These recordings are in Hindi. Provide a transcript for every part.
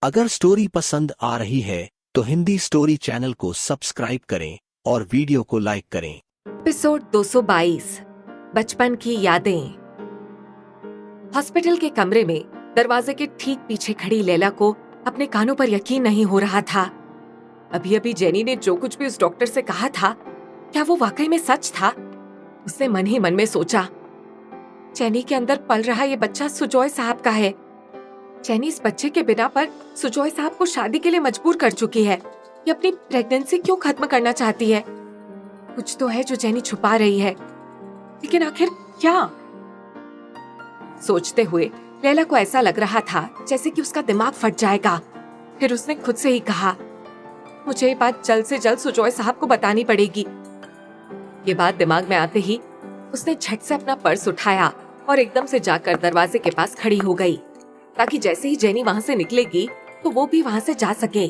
अगर स्टोरी पसंद आ रही है तो हिंदी स्टोरी चैनल को सब्सक्राइब करें और वीडियो को लाइक करें। एपिसोड 222 बचपन की यादें। हॉस्पिटल के कमरे में दरवाजे के ठीक पीछे खड़ी लैला को अपने कानों पर यकीन नहीं हो रहा था। अभी अभी जेनी ने जो कुछ भी उस डॉक्टर से कहा था, क्या वो वाकई में सच था? उसने मन ही मन में सोचा, जेनी के अंदर पल रहा ये बच्चा सुजॉय साहब का है। जेनी इस बच्चे के बिना पर सुजॉय साहब को शादी के लिए मजबूर कर चुकी है। ये अपनी प्रेगनेंसी क्यों खत्म करना चाहती है? कुछ तो है जो जेनी छुपा रही है, लेकिन आखिर क्या? सोचते हुए लैला को ऐसा लग रहा था जैसे कि उसका दिमाग फट जाएगा। फिर उसने खुद से ही कहा, मुझे ये बात जल्द से जल्द सुजॉय साहब को बतानी पड़ेगी। ये बात दिमाग में आते ही उसने झट से अपना पर्स उठाया और एकदम से जाकर दरवाजे के पास खड़ी हो गई, ताकि जैसे ही जेनी वहां से निकलेगी तो वो भी वहां से जा सके।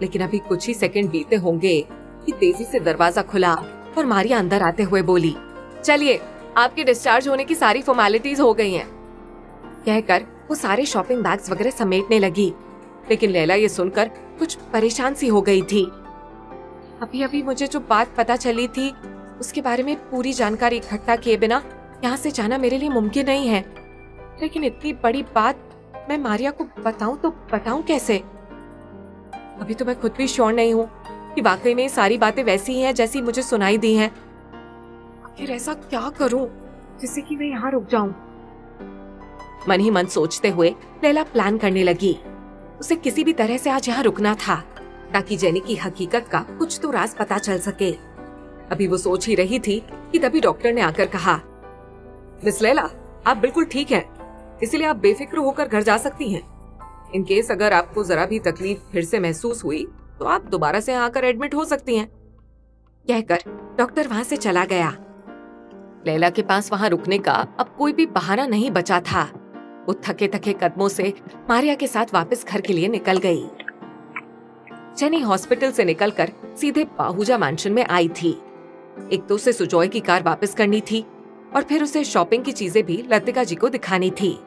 लेकिन अभी कुछ ही सेकंड बीते होंगे कि तेजी से दरवाजा खुला और मारिया अंदर आते हुए बोली, चलिए, आपके डिस्चार्ज होने की सारी फॉर्मेलिटीज हो गई हैं। कहकर वो सारे शॉपिंग बैग्स वगैरह समेटने लगी। लेकिन लैला ये सुनकर कुछ परेशान सी हो गई थी। अभी अभी मुझे जो बात पता चली थी उसके बारे में पूरी जानकारी इकट्ठा किए बिना यहाँ से जाना मेरे लिए मुमकिन नहीं है। लेकिन इतनी बड़ी बात मैं मारिया को बताऊं तो बताऊं कैसे? अभी तो मैं खुद भी श्योर नहीं हूँ कि वाकई में सारी बातें वैसी ही हैं जैसी मुझे सुनाई दी हैं। आखिर ऐसा क्या करूं जिससे कि मैं यहाँ रुक जाऊं? मन ही मन सोचते हुए लैला प्लान करने लगी। उसे किसी भी तरह से आज यहाँ रुकना था, ताकि जेनी की हकीकत का कुछ तो राज पता चल सके। अभी वो सोच ही रही थी कि तभी डॉक्टर ने आकर कहा, मिस लैला, आप बिल्कुल ठीक हैं, इसलिए आप बेफिक्र होकर घर जा सकती हैं। इन केस अगर आपको जरा भी तकलीफ फिर से महसूस हुई तो आप दोबारा से आकर एडमिट हो सकती हैं। कहकर डॉक्टर वहां से चला गया। लैला के पास वहां रुकने का अब कोई भी बहाना नहीं बचा था। वो थके थके कदमों से मारिया के साथ वापस घर के लिए निकल गई। जेनी हॉस्पिटल से निकलकर सीधे पाहुजा मैंशन में आई थी। एक तो उसे सुजॉय की कार वापस करनी थी और फिर उसे शॉपिंग की चीजें भी लतिका जी को दिखानी थी।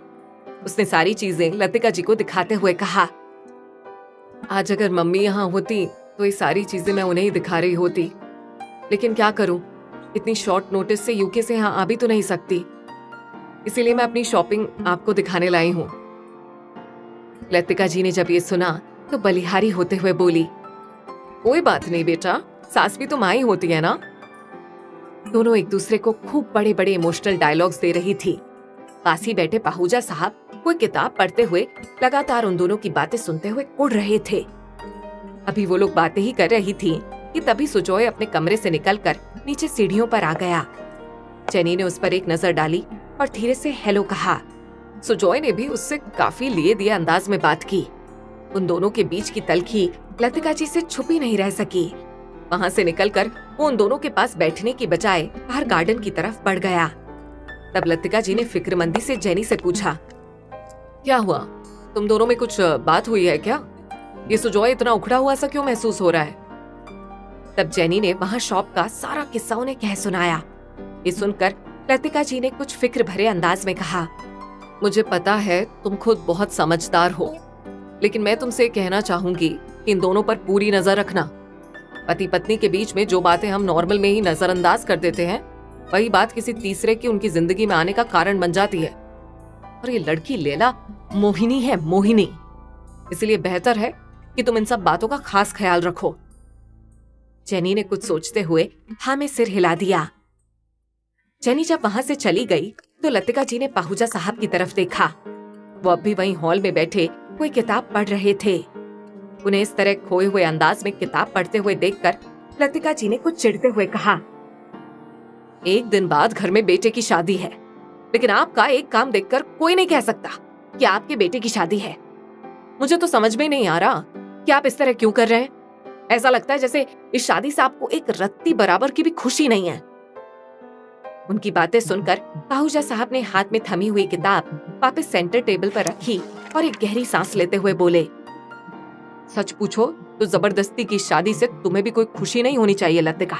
उसने सारी चीजें लतिका जी को दिखाते हुए कहा, आज अगर मम्मी यहाँ होती तो ये सारी चीजें मैं उन्हें ही दिखा रही होती, लेकिन क्या करूं, इतनी शॉर्ट नोटिस से यूके से यहाँ आ भी तो नहीं सकती, इसीलिए मैं अपनी शॉपिंग आपको दिखाने लाई हूँ। लतिका जी ने जब ये सुना तो बलिहारी होते हुए बोली, कोई बात नहीं बेटा, सास भी तो माँ ही होती है ना। दोनों एक दूसरे को खूब बड़े बड़े इमोशनल डायलॉग्स दे रही थी। पास ही बैठे पाहुजा साहब कोई किताब पढ़ते हुए लगातार उन दोनों की बातें सुनते हुए उड़ रहे थे। अभी वो लोग बातें ही कर रही थी कि तभी सुजॉय अपने कमरे से निकलकर नीचे सीढ़ियों पर आ गया। जेनी ने उस पर एक नजर डाली और धीरे से हेलो कहा। सुजॉय ने भी उससे काफी लिए दिए अंदाज में बात की। उन दोनों के बीच की तल्खी लतिका जी से छुपी नहीं रह सकी। वहां से निकलकर वो उन दोनों के पास बैठने की बजाय बाहर गार्डन की तरफ बढ़ गया। तब लतिका जी ने फिक्रमंदी से जेनी से पूछा, क्या हुआ, तुम दोनों में कुछ बात हुई है क्या? ये सुजॉय इतना उखड़ा हुआ सा क्यों महसूस हो रहा है? तब जेनी ने वहां शॉप का सारा किस्सा उन्हें कह सुनाया। ये सुनकर लतिका जी ने कुछ फिक्र भरे अंदाज में कहा, मुझे पता है तुम खुद बहुत समझदार हो, लेकिन मैं तुमसे कहना चाहूंगी कि इन दोनों पर पूरी नजर रखना। पति पत्नी के बीच में जो बातें हम नॉर्मल में ही नजरअंदाज कर देते हैं, वही बात किसी तीसरे की उनकी जिंदगी में आने का कारण बन जाती है। और ये लड़की लैला मोहिनी है, मोहिनी। इसलिए बेहतर है कि तुम इन सब बातों का खास ख्याल रखो। जेनी ने कुछ सोचते हुए हाँ में सिर हिला दिया। जेनी जब वहां से चली गई तो लतिका जी ने पाहुजा साहब की तरफ देखा। वो अब भी वहीं हॉल में बैठे कोई किताब पढ़ रहे थे। उन्हें इस तरह खोए हुए अंदाज में किताब पढ़ते हुए देखकर लतिका जी ने कुछ चिढ़ते हुए कहा, एक दिन बाद घर में बेटे की शादी है, लेकिन आपका एक काम देखकर कोई नहीं कह सकता कि आपके बेटे की शादी है। मुझे तो समझ में नहीं आ रहा कि आप इस तरह क्यों कर रहे हैं। ऐसा लगता है जैसे इस शादी से आपको एक रत्ती बराबर की भी खुशी नहीं है। उनकी बातें सुनकर पाहुजा साहब ने हाथ में थमी हुई किताब वापस सेंटर टेबल पर रखी और एक गहरी सांस लेते हुए बोले, सच पूछो तो जबरदस्ती की शादी से तुम्हें भी कोई खुशी नहीं होनी चाहिए लतिका,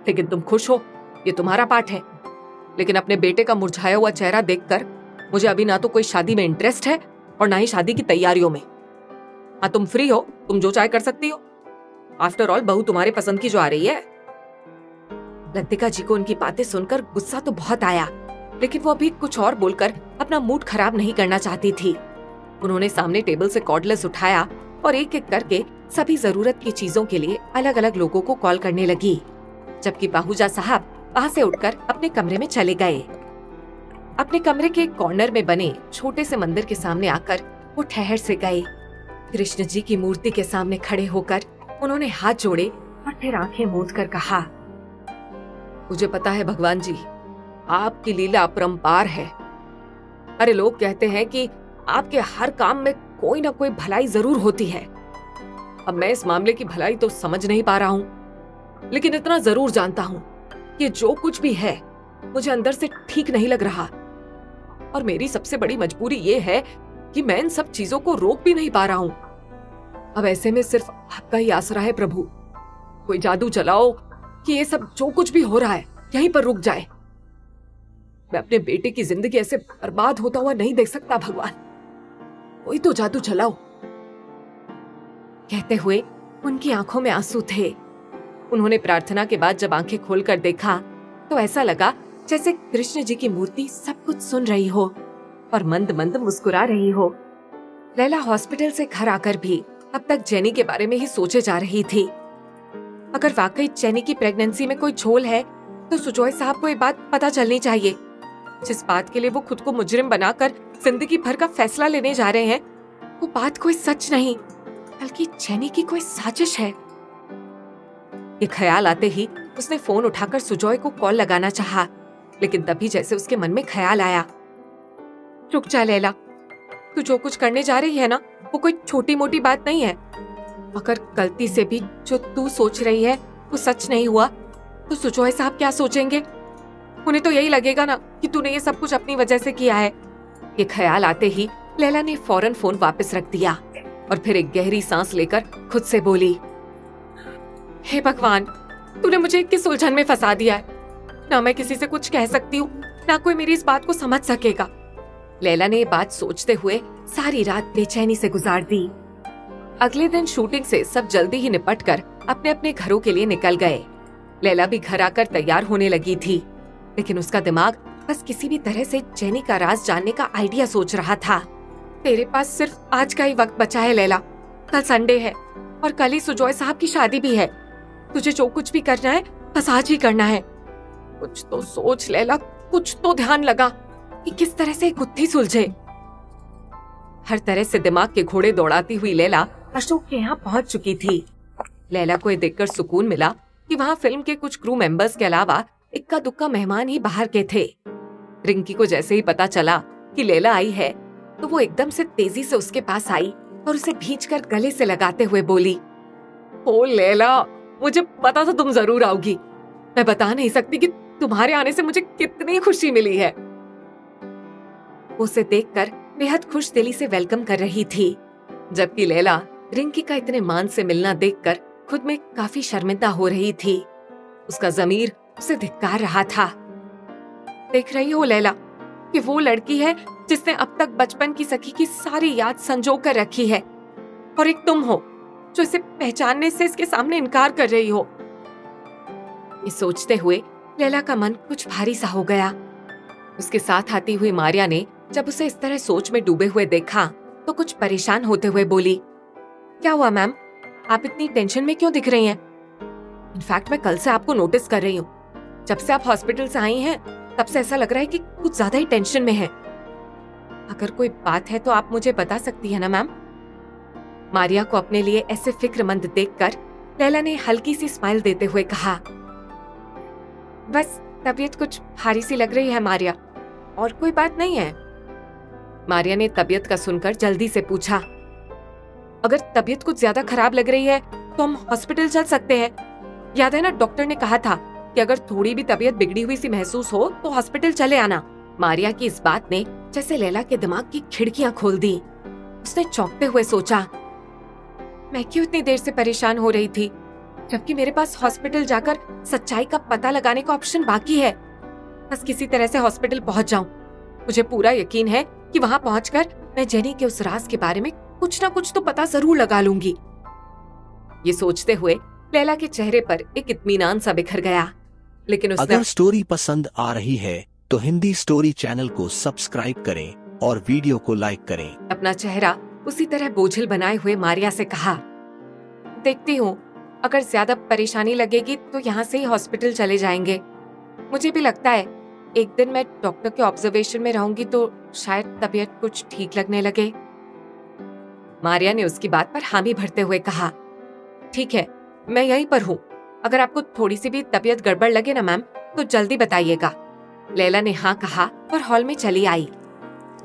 लेकिन तुम खुश हो, ये तुम्हारा पार्ट है। लेकिन अपने बेटे का मुरझाया हुआ चेहरा देखकर मुझे अभी ना तो कोई शादी में इंटरेस्ट है और ना ही शादी की तैयारियों में। हाँ तुम फ्री हो, तुम जो चाहे कर सकती हो। आफ्टर ऑल बहू तुम्हारे पसंद की जो आ रही है। लतिका जी को उनकी बातें सुनकर गुस्सा तो बहुत आया, लेकिन वो अभी कुछ और बोलकर अपना मूड खराब नहीं करना चाहती थी। उन्होंने सामने टेबल से कॉर्डलेस उठाया और एक एक करके सभी जरूरत की चीजों के लिए अलग अलग लोगों को कॉल करने लगी, जबकि बाहूजा साहब वहाँ से उठकर अपने कमरे में चले गए। अपने कमरे के एक कॉर्नर में बने छोटे से मंदिर के सामने आकर वो ठहर से गए। कृष्ण जी की मूर्ति के सामने खड़े होकर उन्होंने हाथ जोड़े और फिर आंखें मूंद कर कहा, मुझे पता है भगवान जी, आपकी लीला अपरंपार है। अरे लोग कहते हैं कि आपके हर काम में कोई ना कोई भलाई जरूर होती है। अब मैं इस मामले की भलाई तो समझ नहीं पा रहा हूँ, लेकिन इतना जरूर जानता हूँ कि जो कुछ भी है मुझे अंदर से ठीक नहीं लग रहा। और मेरी सबसे बड़ी मजबूरी ये है कि मैं इन सब चीजों को रोक भी नहीं पा रहा हूँ। अब ऐसे में सिर्फ आपका ही आसरा है प्रभु। कोई जादू चलाओ कि ये सब जो कुछ भी हो रहा है यहीं पर रुक जाए। मैं अपने बेटे की जिंदगी ऐसे बर्बाद होता हुआ नहीं देख सकता भगवान, कोई तो जादू चलाओ। कहते हुए उनकी आंखों में आंसू थे। उन्होंने प्रार्थना के बाद जब आंखें खोलकर देखा तो ऐसा लगा जैसे कृष्ण जी की मूर्ति सब कुछ सुन रही हो और मंद मंद मुस्कुरा रही हो। लैला हॉस्पिटल से घर आकर भी अब तक जेनी के बारे में ही सोचे जा रही थी। अगर वाकई जेनी की प्रेगनेंसी में कोई झोल है तो सुजॉय साहब को ये बात पता चलनी चाहिए। जिस बात के लिए वो खुद को मुजरिम बनाकर जिंदगी भर का फैसला लेने जा रहे हैं, वो बात कोई सच नहीं बल्कि जेनी की कोई साजिश है। ये ख्याल आते ही उसने फोन उठाकर सुजॉय को कॉल लगाना चाहा, लेकिन तभी जैसे उसके मन में ख्याल आया, रुक जा लैला, तू जो कुछ करने जा रही है ना वो कोई छोटी मोटी बात नहीं है। अगर गलती से भी जो तू सोच रही है वो सच नहीं हुआ तो सुजॉय साहब क्या सोचेंगे? उन्हें तो यही लगेगा ना कि तूने ये सब कुछ अपनी वजह से किया है। ये ख्याल आते ही लैला ने फौरन फोन वापस रख दिया और फिर एक गहरी सांस लेकर खुद से बोली, हे भगवान, तूने मुझे किस उलझन में फंसा दिया है। ना मैं किसी से कुछ कह सकती हूँ, ना कोई मेरी इस बात को समझ सकेगा। लैला ने ये बात सोचते हुए सारी रात बेचैनी से गुजार दी। अगले दिन शूटिंग से सब जल्दी ही निपट कर अपने अपने घरों के लिए निकल गए। लैला भी घर आकर तैयार होने लगी थी, लेकिन उसका दिमाग बस किसी भी तरह से जेनी का राज जानने का आइडिया सोच रहा था। तेरे पास सिर्फ आज का ही वक्त बचा है लैला, कल संडे है और कल ही सुजॉय साहब की शादी भी है। तुझे जो कुछ भी करना है बस आज ही करना है। कुछ तो सोच लैला, कुछ तो ध्यान लगा कि किस तरह से गुत्थी सुलझे। हर तरह से दिमाग के घोड़े दौड़ाती हुई लैला अशोक के यहाँ पहुंच चुकी थी। लैला को ये देखकर सुकून मिला कि वहाँ फिल्म के कुछ क्रू मेंबर्स के अलावा इक्का दुक्का मेहमान ही बाहर के थे। रिंकी को जैसे ही पता चला कि लैला आई है तो वो एकदम से तेजी से उसके पास आई और उसे भींचकर गले से लगाते हुए बोली, ओ लैला, मुझे पता था तुम जरूर आओगी। मैं बता नहीं सकती कि तुम्हारे आने से मुझे कितनी खुशी मिली है। उसे देखकर बेहद खुश दिली से वेलकम कर रही थी, जबकि लैला रिंकी का इतने मान से मिलना देखकर खुद में काफी शर्मिंदा हो रही थी। उसका ज़मीर उसे धिक्कार रहा था। देख रही हो लैला कि वो लड़की है जिसने अब तक बचपन की सखी की सारी याद संजो कर रखी है, और एक तुम हो जो इसे पहचानने से इसके सामने इनकार कर रही हो। ये सोचते हुए लैला का मन कुछ भारी सा हो गया। उसके साथ आती हुई मारिया ने जब उसे इस तरह सोच में डूबे हुए देखा तो कुछ परेशान होते हुए बोली, क्या हुआ मैम, आप इतनी टेंशन में क्यों दिख रही हैं? इनफैक्ट मैं कल से आपको नोटिस कर रही हूँ। जब से आप हॉस्पिटल से आई हैं तब से ऐसा लग रहा है कि कुछ ज्यादा ही टेंशन में है। अगर कोई बात है तो आप मुझे बता सकती है ना मैम? मारिया को अपने लिए ऐसे फिक्रमंद देखकर लैला ने हल्की सी स्माइल देते हुए कहा, बस तबीयत कुछ भारी सी लग रही है मारिया, और कोई बात नहीं है। मारिया ने तबीयत का सुनकर जल्दी से पूछा, अगर तबीयत कुछ ज्यादा खराब लग रही है तो हम हॉस्पिटल चल सकते हैं। याद है ना, डॉक्टर ने कहा था कि अगर थोड़ी भी तबीयत बिगड़ी हुई सी महसूस हो तो हॉस्पिटल चले आना। मारिया की इस बात ने जैसे लैला के दिमाग की खिड़कियां खोल दी। उसने चौंकते हुए सोचा, मैं क्यों इतनी देर से परेशान हो रही थी, जबकि मेरे पास हॉस्पिटल जाकर सच्चाई का पता लगाने का ऑप्शन बाकी है। बस किसी तरह से हॉस्पिटल पहुंच जाऊं। मुझे पूरा यकीन है कि वहां पहुंचकर मैं जेनी के उस राज के बारे में कुछ ना कुछ तो पता जरूर लगा लूंगी। ये सोचते हुए लैला के चेहरे पर एक इत्मीनान सा बिखर गया, लेकिन उसने अगर स्टोरी पसंद आ रही है तो हिंदी स्टोरी चैनल को सब्सक्राइब करें और वीडियो को लाइक करें। अपना चेहरा उसी तरह बोझिल बनाए हुए मारिया से कहा, देखती हूँ, अगर ज्यादा परेशानी लगेगी तो यहाँ से ही हॉस्पिटल चले जाएंगे। मुझे भी लगता है एक दिन मैं डॉक्टर के ऑब्जर्वेशन में रहूंगी तो शायद तबीयत कुछ ठीक लगने लगे। मारिया ने उसकी बात पर हामी भरते हुए कहा, ठीक है, मैं यहीं पर हूँ। अगर आपको थोड़ी सी भी तबीयत गड़बड़ लगे ना मैम, तो जल्दी बताइएगा। लैला ने हाँ कहा और हॉल में चली आई।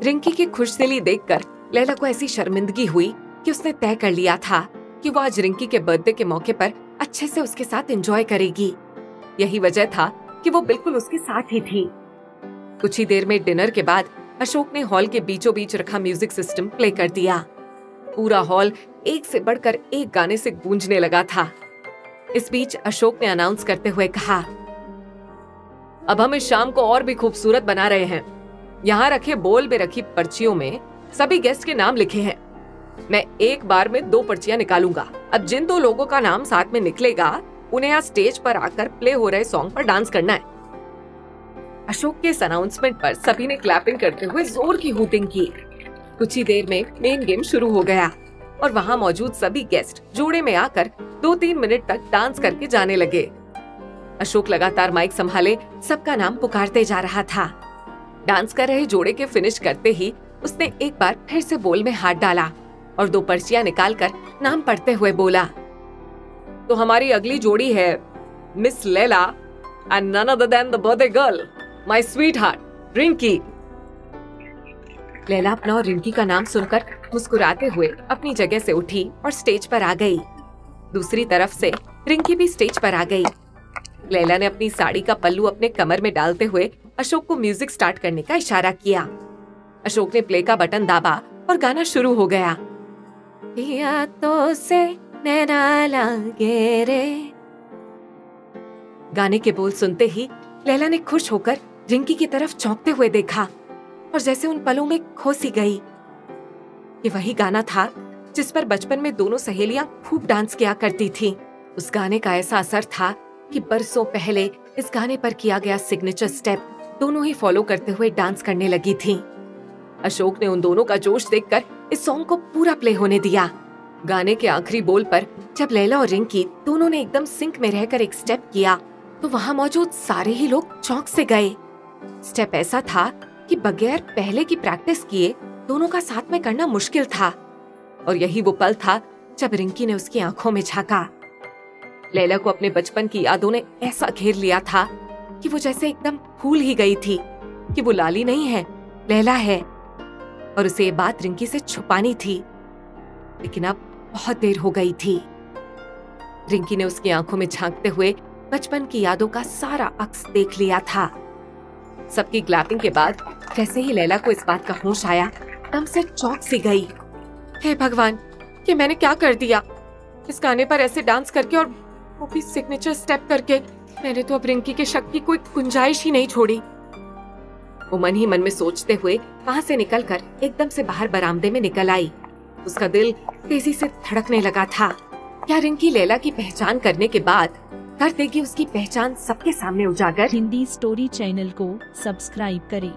रिंकी की खुशदिली देखकर लैला को ऐसी शर्मिंदगी हुई कि उसने तय कर लिया था कि वो आज रिंकी के बर्थडे के मौके पर अच्छे से उसके साथ एंजॉय करेगी। यही वजह था कि वो बिल्कुल उसके साथ ही थी। कुछ ही देर में डिनर के बाद अशोक ने हॉल के बीचों बीच रखा म्यूजिक सिस्टम प्ले कर दिया। पूरा हॉल एक से बढ़कर एक गाने से गूंजने लगा था। इस बीच अशोक ने अनाउंस करते हुए कहा, अब हम इस शाम को और भी खूबसूरत बना रहे हैं। यहाँ रखे बोल में रखी पर्चियों में सभी गेस्ट के नाम लिखे हैं। मैं एक बार में 2 पर्चियां निकालूंगा। अब जिन 2 लोगों का नाम साथ में निकलेगा, उन्हें यहाँ स्टेज पर आकर प्ले हो रहे सॉन्ग पर डांस करना है। अशोक के इस अनाउंसमेंट पर सभी ने क्लैपिंग करते हुए जोर की हूटिंग की। कुछ ही देर में मेन गेम शुरू हो गया और वहाँ मौजूद सभी गेस्ट जोड़े में आकर 2-3 मिनट तक डांस करके जाने लगे। अशोक लगातार माइक संभाले सबका नाम पुकारते जा रहा था। डांस कर रहे जोड़े के फिनिश करते ही उसने एक बार फिर से बोल में हाथ डाला और 2 पर्चियां निकालकर नाम पढ़ते हुए बोला, तो हमारी अगली जोड़ी है miss Laila and none other than the birthday girl, my sweetheart Rinki. Laila अपना और रिंकी का नाम सुनकर मुस्कुराते हुए अपनी जगह से उठी और स्टेज पर आ गई। दूसरी तरफ से रिंकी भी स्टेज पर आ गई। लैला ने अपनी साड़ी का पल्लू अपने कमर में डालते हुए अशोक को म्यूजिक स्टार्ट करने का इशारा किया। अशोक ने प्ले का बटन दाबा और गाना शुरू हो गया। तो से नैना लागे रे। गाने के बोल सुनते ही लैला ने खुश होकर रिंकी की तरफ चौंकते हुए देखा और जैसे उन पलों में खो सी गई। ये वही गाना था जिस पर बचपन में दोनों सहेलियां खूब डांस किया करती थीं। उस गाने का ऐसा असर था कि बरसों पहले इस गाने पर किया गया सिग्नेचर स्टेप दोनों ही फॉलो करते हुए डांस करने लगी थीं। अशोक ने उन दोनों का जोश देखकर इस सॉन्ग को पूरा प्ले होने दिया। गाने के आखिरी बोल पर जब लैला और रिंकी दोनों ने एकदम सिंक में रहकर एक स्टेप किया तो वहाँ मौजूद सारे ही लोग चौंक से गए। स्टेप ऐसा था कि बगैर पहले की प्रैक्टिस किए दोनों का साथ में करना मुश्किल था। और यही वो पल था जब रिंकी ने उसकी आंखों में झांका। लैला को अपने बचपन की यादों ने ऐसा घेर लिया था कि वो जैसे एकदम भूल ही गई थी कि वो लाली नहीं है, लैला है, और उसे ये बात रिंकी से छुपानी थी। लेकिन अब बहुत देर हो गई थी। रिंकी ने उसकी आंखों में झांकते हुए बचपन की यादों का सारा अक्स देख लिया था। सबकी क्लैपिंग के बाद जैसे ही लैला को इस बात का होश आया, दम से चौंक सी गई। हे भगवान, ये मैंने क्या कर दिया? इस गाने पर ऐसे डांस करके और वो भी सिग्नेचर स्टेप करके मैंने तो अब रिंकी के शक की कोई गुंजाइश ही नहीं छोड़ी। वो मन ही मन में सोचते हुए वहाँ से निकलकर एकदम से बाहर बरामदे में निकल आई। उसका दिल तेजी से धड़कने लगा था। क्या रिंकी लैला की पहचान करने के बाद कर देगी उसकी पहचान सबके सामने उजागर? हिंदी स्टोरी चैनल को सब्सक्राइब करें।